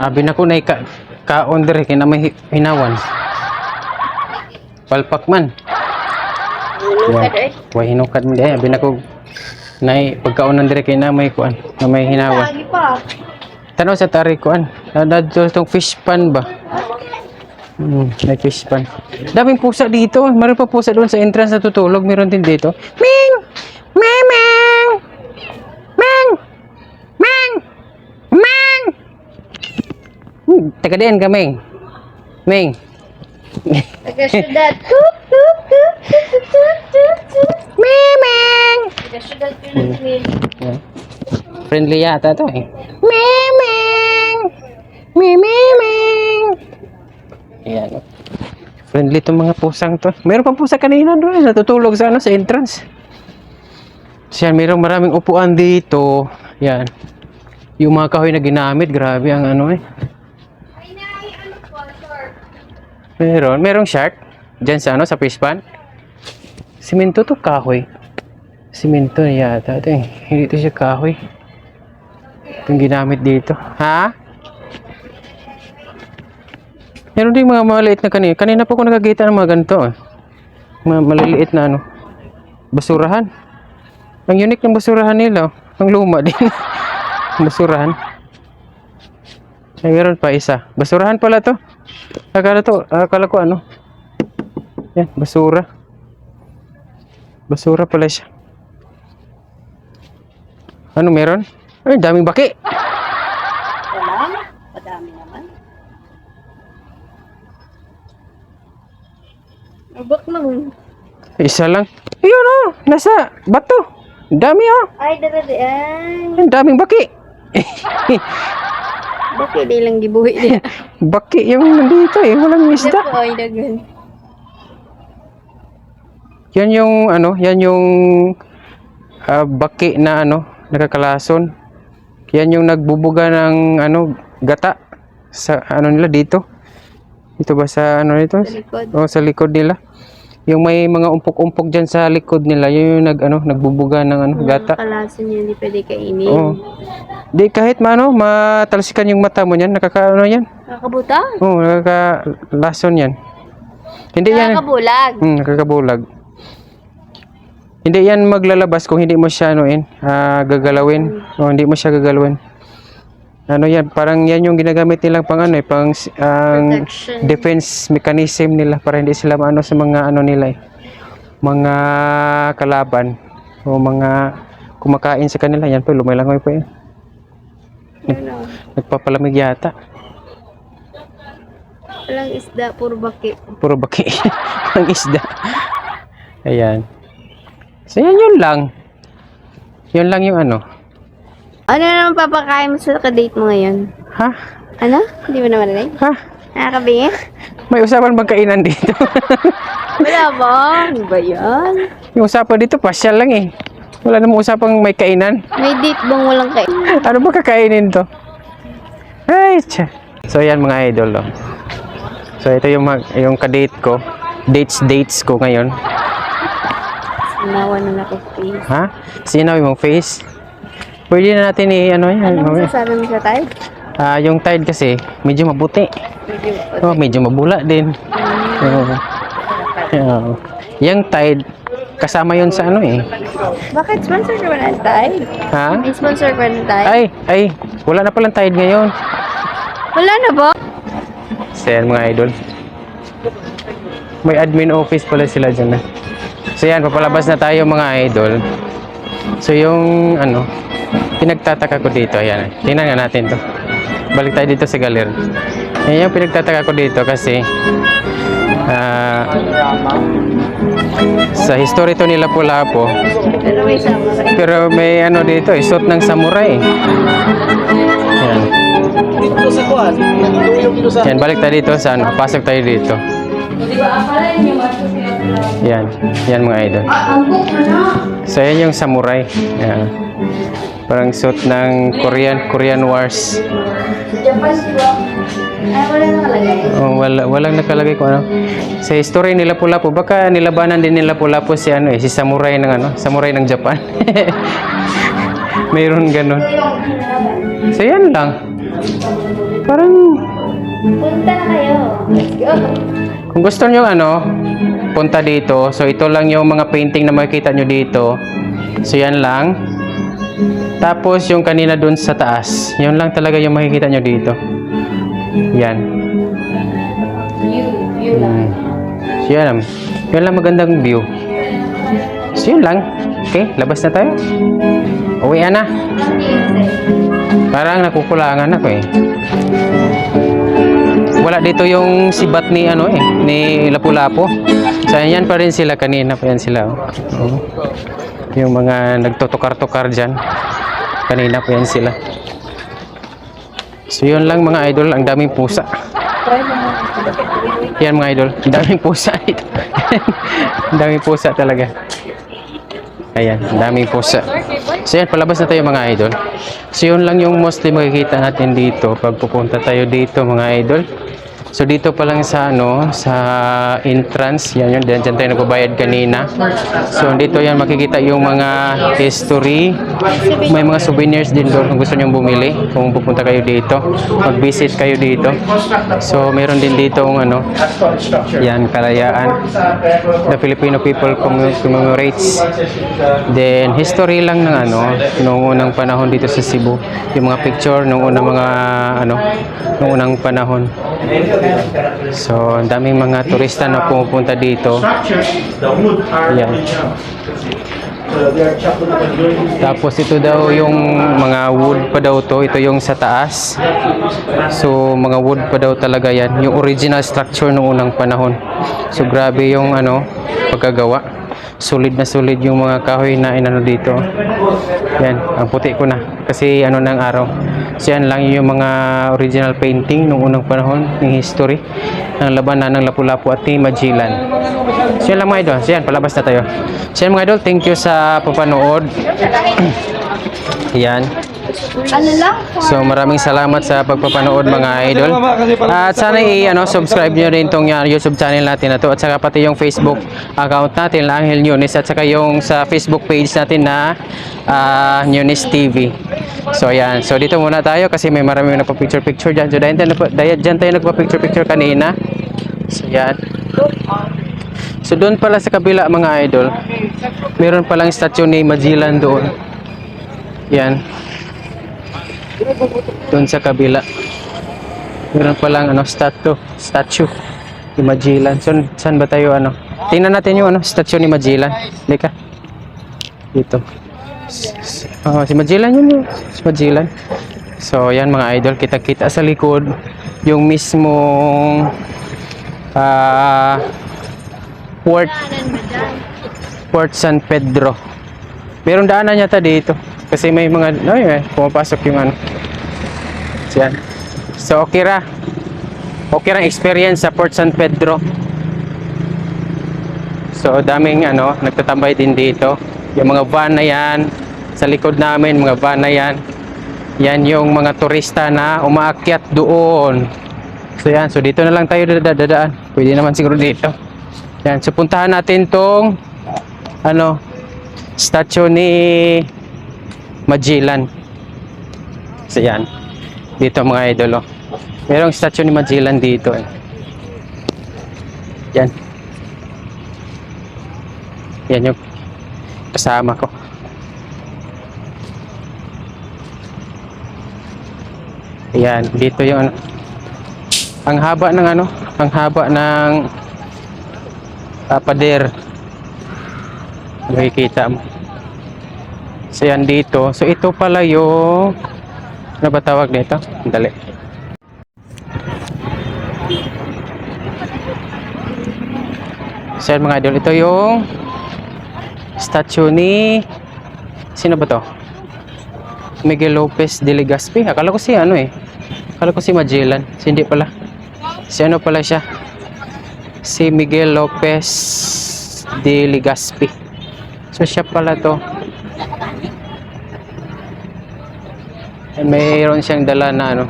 Abi na ko na ka-onder kina may hinawan. Palpak man. Hinukad eh. Way hinukad mo di. Abi na ko na pagkaunan dire kay na may kuan, na may hinawan. Lagi pa. Tanaw sa tari kuan. Dadto tong fish pan ba? May fish pan. Daming pusa dito. Meron pa pusa doon sa entrance na tutulog. Meron din dito. Ming! Ming! Ming! Ming! Ming! Ming! Taga diyan ka, Ming. Ming. Taga-syudad. Tup, tup, tup, tup, tup, tup, tup, tup. Ming! Taga-syudad Philippines. Yeah. Friendly yata to eh. Ming! Ming! Ayan. Friendly tong mga pusang to. Meron pang pusa kanina doon. Natutulog sa ano, sa entrance. Siya, merong maraming upuan dito. Yan. Yung mga kahoy na ginamit, grabe ang ano eh. Merong shark. Diyan sa ano, sa fish pan. Simento to, kahoy. Simento yata ito eh. Hindi ito siya kahoy. Itong ginamit dito. Ha? Meron din mga maliliit na kanina. Kanina pa ako nakakita ng mga ganito eh. Mga maliliit na ano. Basurahan. Ang unique ng basurahan nila. Ang luma din. Basurahan. Ay, meron pa isa. Basurahan pala to. Akala ko ano. Yan, basura. Basura pala siya. Ano meron? Ay, daming baki. Wala. Madami naman. Abak naman. Isa lang. Ayun oh, nasa bato. Dami oh. Ay, daradi. Ay. Ang daming baki. Bakit di lang gibuhi niya? Baki yung nandito eh. Walang isda. Po, ay, dagan. Yan yung ano, yan yung baki na ano, nakakalason. Yan yung nagbubuga ng ano, gata sa ano nila dito. Dito ba sa ano nito? Sa likod. O sa likod nila. Yung may mga umpok-umpok diyan sa likod nila, yun yung nagbubuga ng ano, gata. Kalasan niya, hindi pwede kainin. Oo. Di kahit maano, matalsikan yung mata mo niyan, nakakaano yan. Nakakabuta? Oo, nakakalason yan. Hindi yan. Nakakabulag. Nakakabulag. Hindi yan maglalabas kung hindi mo siya anuin, gagalawin. O hindi mo siya gagalawin. Ano yan, parang yan yung ginagamit nilang pang ano pang Protection. defense mechanism nila para hindi sila maano sa mga ano nila eh. Mga kalaban o mga kumakain sa kanila yan pa lumilangoy pa yan. Ano? Nagpapalamig yata. Walang isda, puro baki. Puro baki ng isda. Ayan. So yan yun lang. Yun lang yung ano. Ano naman papakain mo sa kadate mo ngayon? Ha? Ano? Hindi mo naman rin? Ha? Nakakabingin? May usapan bang kainan dito? Wala ba? Ano ba yan? Yung usapan dito, pasyal lang eh. Wala namang usapang may kainan. May date bang walang kain? Ano ba kakainin to? Ay, tsa. So yan mga idol. Oh. So ito yung ka-date ko. Dates ko ngayon. Sinawa na ako face. Ha? Sinaw yung face. Pwede na natin ano yan. Ano masasabi mo sa tide? Yung tide kasi, medyo mabuti. Medyo Medyo mabula din. Yung tide, kasama yun sa ano eh. Bakit sponsor ka ba ng tide? Ha? May sponsor ka ng tide? Ay, wala na palang tide ngayon. Wala na ba? So yan mga idol. May admin office pala sila dyan. So yan, papalabas na tayo mga idol. So yung ano, pinagtataka ko dito, ayan. Tingnan nga natin to. Balik tayo dito sa galer. Yan yung pinagtataka ko dito kasi Sa history to nila Lapu-Lapu. Pero may samurai. Pero may ano dito, suit ng samurai. Yan. Dito sa kuan. Dito sa Yan, balik tayo dito sa ano, pasok tayo dito. Di ba akala niyo Yan, yan mga idol. ang book na. So yan yung samurai. Yan. Parang suit ng Korean Wars. Japan diba? Ay, wala nakalagay. Oh, walang nakalagay kung ano. Sa history nila Lapu-Lapu, baka nilabanan din nila Lapu-Lapu si ano si samurai ng ano, samurai ng Japan. Mayroon ganun. So yan lang. Parang Punta na kayo. Let's go. kung gusto nyo ano, punta dito. So ito lang yung mga painting na makikita nyo dito. So yan lang. Tapos yung kanina dun sa taas, yun lang talaga yung makikita nyo dito. Yan. View lang. So yan lang magandang view. So yun lang. Okay, labas na tayo. Uwi na. Parang nakukulangan ako eh. Wala dito yung sibat ni ano ni Lapu-Lapu. So yan pa rin sila kanina pa yan sila. Oh. Yung mga nagtutukar-tukar dyan. Kanina pa yan sila. So yun lang mga idol, ang daming pusa. Yan mga idol, ang daming pusa ito. Ang daming pusa talaga. Ayan, ang daming pusa. So yan, palabas na tayo mga idol. So yun lang yung mostly makikita natin dito pag pupunta tayo dito mga idol. So dito pa lang sa ano, sa entrance, yan yun, dyan tayo nagbabayad kanina. So dito yan makikita yung mga history. May mga souvenirs din doon kung gusto nyong bumili. Kung pupunta kayo dito, mag-visit kayo dito. So meron din dito yung ano, yan, Kalayaan. The Filipino people commemorates. Then history lang ng ano, noong unang panahon dito sa Cebu. Yung mga picture noong unang mga ano, noong unang panahon. So, ang daming mga turista na pumupunta dito. Yan. Tapos ito daw yung mga wood pa daw to. Ito yung sa taas. So, mga wood pa daw talaga yan. Yung original structure noong unang panahon. So, grabe yung ano, pagkagawa. Solid na solid yung mga kahoy na inano dito. Yan, ang puti ko na kasi ano ng araw. So yan lang yung mga original painting nung unang panahon ng history ng labanan ng Lapu-Lapu at ni Magellan. So yan lang mga idol. So yan, palabas na tayo. So yan mga idol, thank you sa papanood. Yan. Ano lang? So maraming salamat sa pagpapanood mga idol. At sana subscribe nyo rin tong YouTube channel natin na to. At saka pati yung Facebook account natin na Angel Nunes. At saka yung sa Facebook page natin na Nunes TV. So ayan. So dito muna tayo kasi may maraming nagpa-picture dyan. So dyan tayo nagpa-picture kanina. So yan. So doon pala sa kabila mga idol, meron palang statue ni Magellan doon. Yan. Doon sa kabila meron palang statue ni Magellan. So, saan ba tayo tingnan natin yung statue ni Magellan. Lika dito. Si Magellan yun si Magellan. So yan mga idol, kita sa likod yung mismong Port San Pedro. Meron daanan yata dito kasi may mga pumapasok yung So, yan. So okay ra experience sa Port San Pedro. So daming nagtatambay din dito. Yung mga van na yan sa likod namin, mga van na yan. Yan yung mga turista na umaakyat doon. So yan, so dito na lang tayo dadaan. Pwede naman siguro dito. Yan, so puntahan natin tong statue ni Magellan. So yan. Dito mga idol. Merong statue ni Magellan dito Yan. Yan yung kasama ko. Yan, dito yung ang haba ng pader. Makikita mo. So yan dito. So ito pala yung ano ba tawag nito? Dali. So yan mga idol, ito yung statue ni sino ba to? Miguel Lopez de Legazpi. Akala ko si ano eh. Akala ko si Magellan. Si hindi pala. Si ano pala siya? Si Miguel Lopez de Legazpi. So siya pala to. And mayroon siyang dala na ano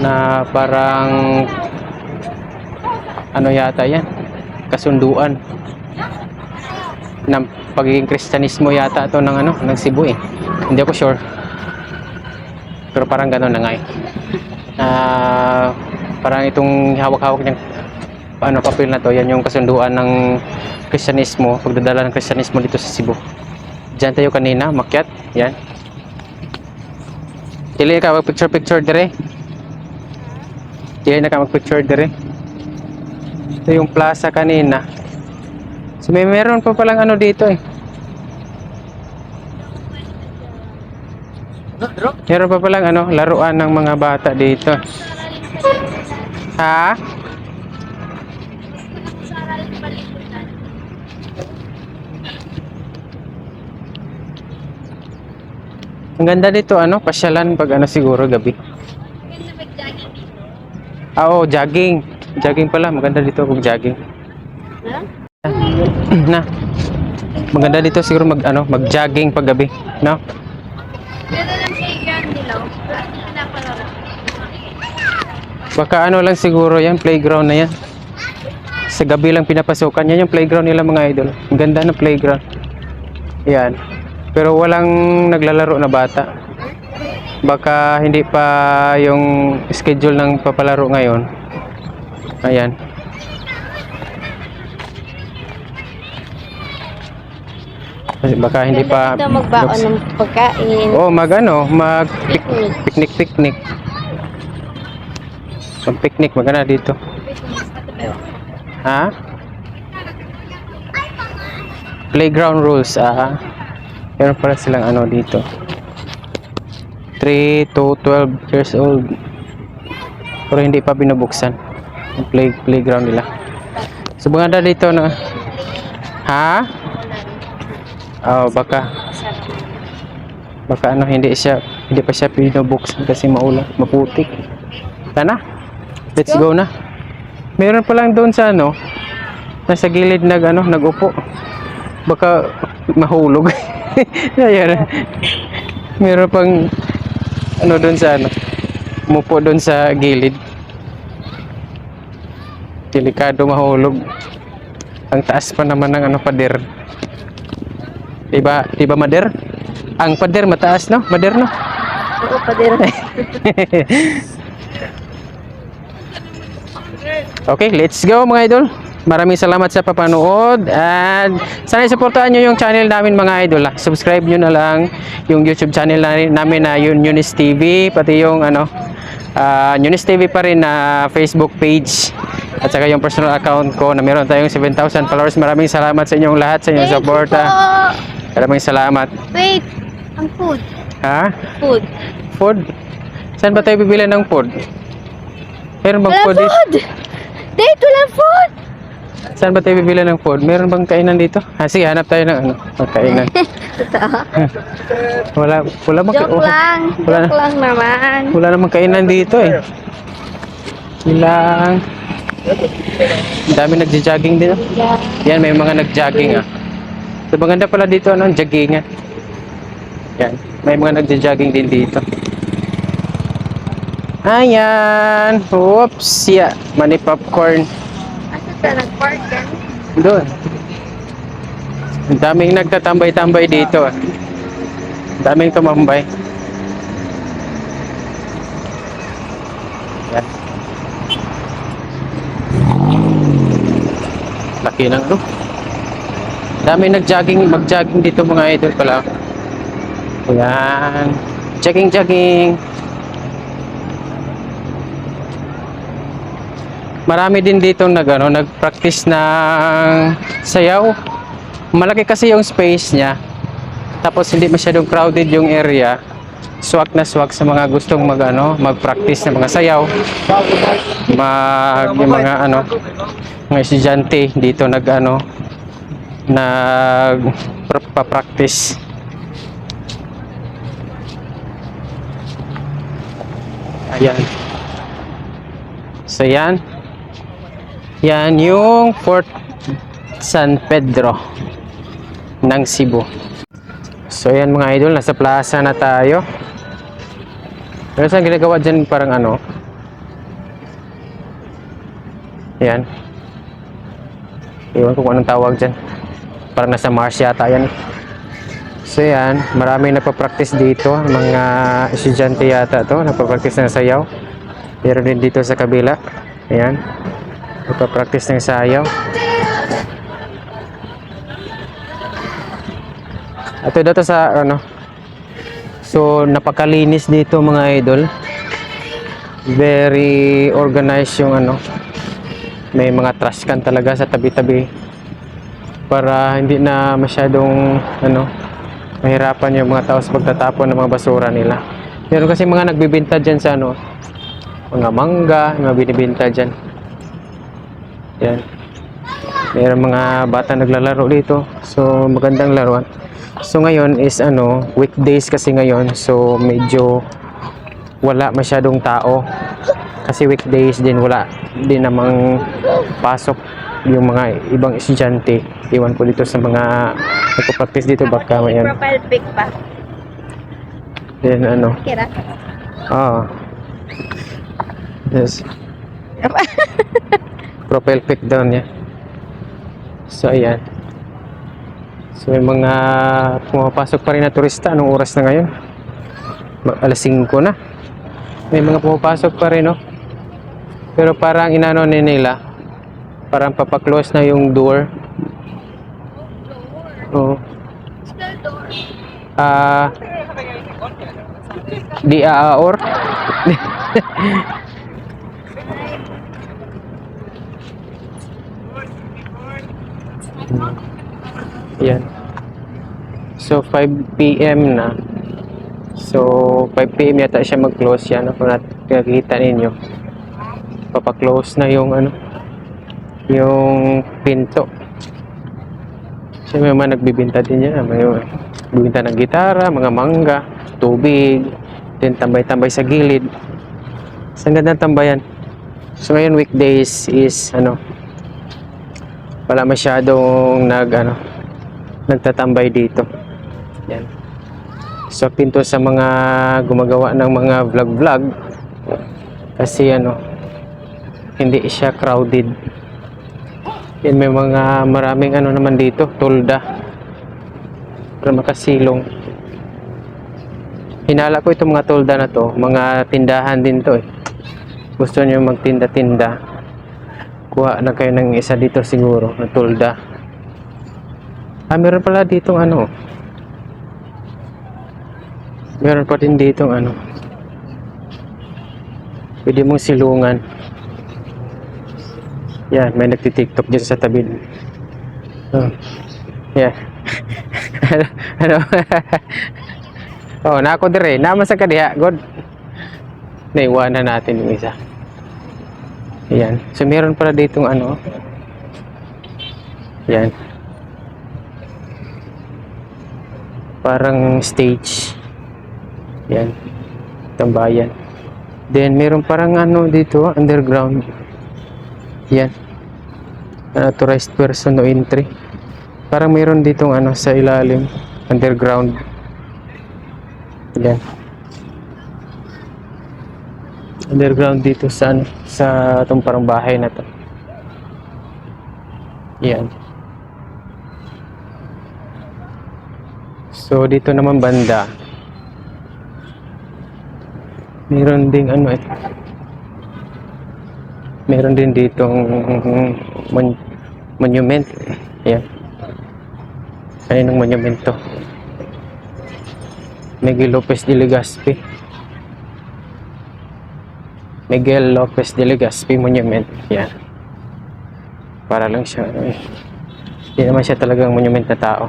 na parang ano yata yan, kasunduan ng pagiging Kristyanismo yata to ng ano, ng Cebu eh. Hindi ako sure. Pero parang gano'n na nga eh. Parang itong hawak-hawak niyang ano, papel na to, yan yung kasunduan ng Kristyanismo, pagdadala ng Kristyanismo dito sa Cebu. Diyan tayo kanina, makyat, yan. Dili ka mag-picture-picture dire. Dili na ka mag-picture dire. Ito yung plaza kanina. So meron pa palang ano dito eh. Meron pa palang ano, laruan ng mga bata dito. Ha? Ang ganda dito ano, pasyalan pag ano siguro gabi. Oo, jogging. Jogging pala, maganda dito kung jogging. Na. Maganda dito siguro mag ano, mag-jogging pag gabi, no? Pero lang playground nila. Pinapalaro. Baka ano lang siguro yan, playground na yan. Sa gabi lang pinapasukan. Yan yung playground nila mga idol. Ang ganda ng playground. Yan. Pero walang naglalaro na bata. Baka hindi pa yung schedule ng papalaro ngayon. Ayan. Baka hindi pa. Dito magbaon ng pagkain. Oh, mag picnic. Mag-picnic, maganda dito. Ha? Playground rules, meron pala silang ano dito. 3 to 12 years old. Pero hindi pa binubuksan yung playground nila. So maganda dito na. Ha? Oh, baka ano hindi pa siya binubuksan kasi maulan, maputik. Tana. Let's go na. Meron pa lang doon sa ano, nasa gilid nagupo. Baka mahulog. Ayan. Meron pang ano doon sa ano, umupo doon sa gilid. Delikado mahulog. Ang taas pa naman ng ano, pader. Diba mader? Ang pader mataas, no? Mader, no? Oo, pader. Okay, let's go mga idol. Maraming salamat sa papanood at sana supportahan nyo yung channel namin mga idol. Subscribe nyo na lang yung YouTube channel namin na yung Eunice TV, pati yung ano, Eunice TV pa rin na Facebook page at saka yung personal account ko na meron tayong 7,000 followers. Maraming salamat sa inyong lahat, sa inyong suporta. Maraming salamat. Wait, ang food. Ha? Food. Food? Saan ba tayo bibili ng food? Meron bang Walang food dito? food! Date, walang food! Saan ba tayo bibili ng food? Meron bang kainan dito? Sige, hanap tayo ng ano, kainan. Totoo. Wala bang Joke lang. wala- Joke lang naman. Wala namang kainan dito eh. Ilang. Dami nagja-jogging dito. Yeah. Yan, may mga nag-jogging ah. So maganda pala dito ano, joggingan. Yan, may mga nagja-jogging din dito. Ayan. Oops, yeah. Mani popcorn. Asa ka nag-park yan? Doon. Ang daming nagtatambay-tambay dito ah. Ang daming tumambay. Yan. Laki ng ano. Daming mag-jogging dito mga idol pala. Yan. Jogging. Marami din dito nag-practice ng sayaw. Malaki kasi yung space niya. Tapos hindi masyadong crowded yung area. Swak na swak sa mga gustong mag-practice ng mga sayaw. Yung mga mga estudyante dito nagpa-practice. Ayan. So yan. Yan yung Fort San Pedro ng Cebu. So yan mga idol, nasa plaza na tayo. Pero saan ginagawa dyan parang yan. Iwan ko kung anong tawag dyan. Parang nasa Mars yata yan. So yan, maraming nagpa-practice dito. Mga estudyante yata to, nagpa-practice ng sayaw. Pero din dito sa kabila. Ayan. Nagpa-practice ng sayaw. Ito dito sa So napakalinis dito mga idol. Very organized yung may mga trash can talaga sa tabi-tabi para hindi na masyadong mahirapan yung mga tao sa pagtatapon ng mga basura nila. Meron kasi mga nagbibenta dyan sa mga mangga, mga binibenta dyan. Yan. Meron mga bata naglalaro dito. So magandang laruan. So ngayon is weekdays kasi ngayon. So medyo wala masyadong tao. Kasi weekdays din wala din namang pasok yung mga ibang estudyante. Iwan ko dito sa mga nagpa-practice dito baka mayan. Profile pic pa. Then Kira. Yes. Profile pic down niya. So ayan. So may mga pumapasok pa rin na turista. Anong oras na ngayon? Alas 5 na. May mga pumapasok pa rin Pero parang nila. Parang papaklose na yung door. Oo. Di aaor. Yan. So 5 PM na. So 5 PM yata siya mag-close yan. Kung nakikita ninyo, papaklose na yung yung pinto. So may mga nagbibinta din yan. May nagbibinta ng gitara, mga mangga, tubig, then tambay-tambay sa gilid. Sa ganda ng tambayan. So ngayon weekdays is wala masyadong nagtatambay dito. Yan. So pinto sa mga gumagawa ng mga vlog kasi hindi siya crowded. Yan, may mga maraming naman dito, tolda para makasilong. Hinala ko itong mga tolda na to, mga tindahan din to Gusto niyo magtinda-tinda, kuha na kayo ng isa dito siguro na tolda. Meron pala ditong meron pa din ditong pwede mong silungan. Yan, may nagti-TikTok dyan sa tabi. Yeah. Na ako dire, naman sa kadiha, God. Naiwanan natin yung isa. Ayan. So meron pala ditong yan. Parang stage. Yan. Tambayan. Then meron parang dito, underground. Yan. Authorized person no entry. Parang meron ditong sa ilalim, underground. Yan. Underground dito sa itong parang bahay na to. Yan. So dito naman banda, meron ding meron din ditong monument. Yan. Kaninong monument to? Miguel Lopez de Legazpi. Miguel Lopez de Legazpi Monument. Yan. Para lang siya hindi naman siya talagang monument na tao.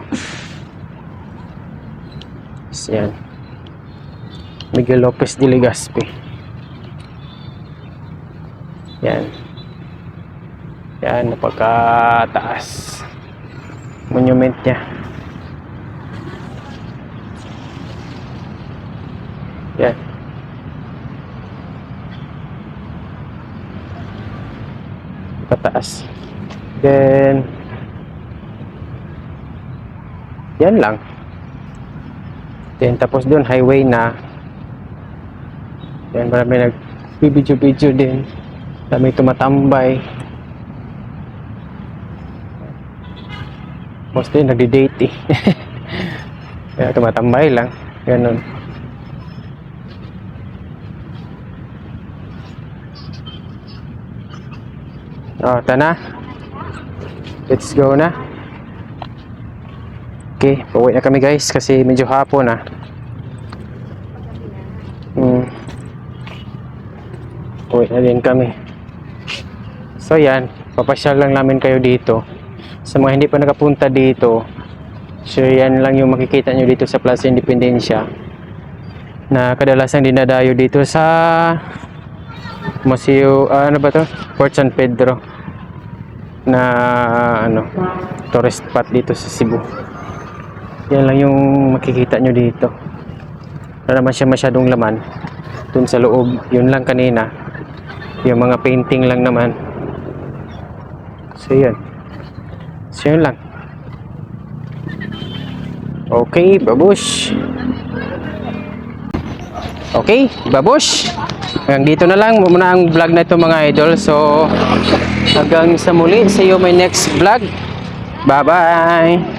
Yan. Miguel Lopez de Legazpi. Yan. Yan, napakataas. Monument niya. Yan. Pataas. Then, yan lang. Then, tapos doon, highway na. Yan, marami nag-video-video din. Dami tumatambay. Mostly, nagdi-date eh. Kaya tumatambay lang. Ganun. Oh, tana. Let's go na. Okay, pauwi na kami guys kasi medyo hapon na. Pauwi na din kami. So yan, papasyal lang namin kayo dito. Sa mga hindi pa nakapunta dito, so yan lang yung makikita nyo dito sa Plaza Independencia. Na kadalasang dinadayo dito sa Museo, ano ba to? Fort San Pedro. Na ano, tourist spot dito sa Cebu. Yan lang yung makikita nyo dito. Wala naman siya masyadong laman. Dun sa loob, yun lang kanina. Yung mga painting lang naman. So yun. So yun lang. Okay, babush. Okay, babush. Hanggang dito na lang muna ang vlog na ito mga idol. So hanggang sa muli, see you my next vlog. Bye bye.